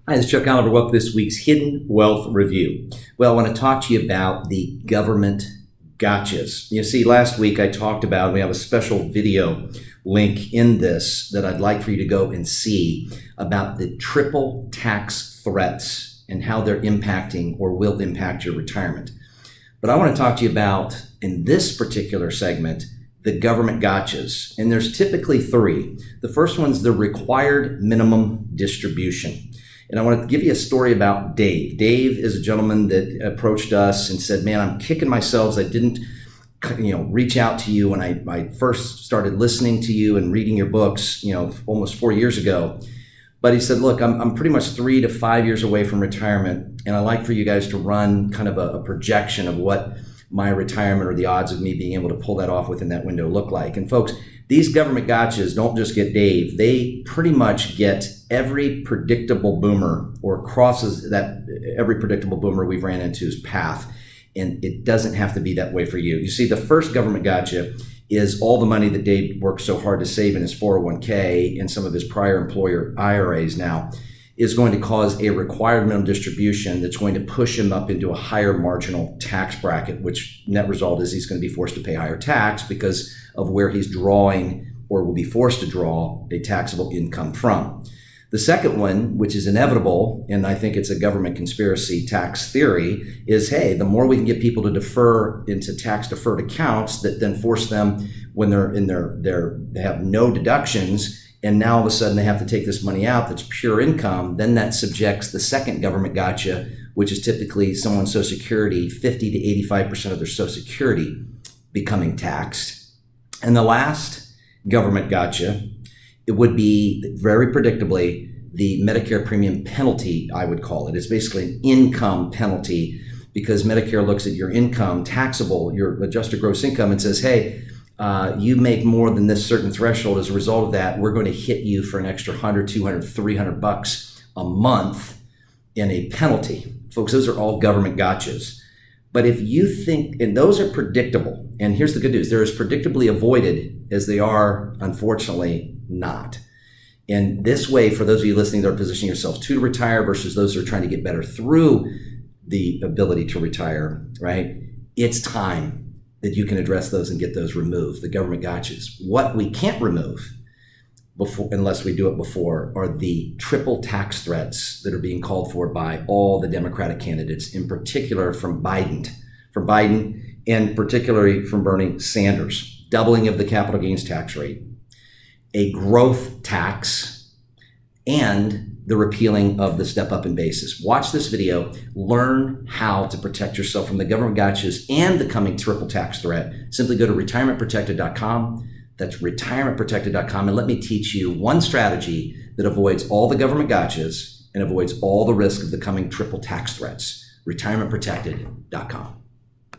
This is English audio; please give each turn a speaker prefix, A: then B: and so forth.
A: Hi, this is Chuck Oliver. Welcome to this week's Hidden Wealth Review. Well, I want to talk to you about the government gotchas. You see, last week I talked about, we have a special video link in this that I'd like for you to go and see about the triple tax threats and how they're impacting or will impact your retirement. But I want to talk to you about, in this particular segment, the government gotchas. And there's typically three. The first one's the required minimum distribution. And I want to give you a story about Dave. Dave is a gentleman that approached us and said, man, I'm kicking myself. I didn't reach out to you when I first started listening to you and reading your books, almost 4 years ago. But he said, look, I'm pretty much 3 to 5 years away from retirement. And I'd like for you guys to run kind of a projection of what my retirement or the odds of me being able to pull that off within that window look like. And folks, these government gotchas don't just get Dave. They pretty much get every predictable boomer, or crosses that every predictable boomer we've ran into's path. And it doesn't have to be that way for you. You see, the first government gotcha is all the money that Dave worked so hard to save in his 401k and some of his prior employer IRAs now is going to cause a required minimum distribution that's going to push him up into a higher marginal tax bracket, which net result is he's going to be forced to pay higher tax because of where he's drawing or will be forced to draw a taxable income from. The second one, which is inevitable, and I think it's a government conspiracy tax theory, is, hey, the more we can get people to defer into tax deferred accounts that then force them when they're in they have no deductions, and now all of a sudden they have to take this money out that's pure income, then that subjects the second government gotcha, which is typically someone's Social Security, 50 to 85% of their Social Security becoming taxed. And the last government gotcha, it would be very predictably the Medicare premium penalty, I would call it. It's basically an income penalty because Medicare looks at your income, taxable, your adjusted gross income, and says, hey, you make more than this certain threshold. As a result of that, we're going to hit you for an extra $100, $200, $300 a month in a penalty. Folks, those are all government gotchas. But if you think, and those are predictable, and here's the good news, they're as predictably avoided as they are, unfortunately, not. And this way, for those of you listening that are positioning yourself to retire versus those who are trying to get better through the ability to retire, right? It's time that you can address those and get those removed, the government gotchas. What we can't remove before, unless we do it before, are the triple tax threats that are being called for by all the Democratic candidates, in particular from Biden, and particularly from Bernie Sanders. Doubling of the capital gains tax rate, a growth tax, and the repealing of the step up in basis. Watch this video, learn how to protect yourself from the government gotchas and the coming triple tax threat. Simply go to retirementprotected.com. That's retirementprotected.com, and let me teach you one strategy that avoids all the government gotchas and avoids all the risk of the coming triple tax threats. retirementprotected.com.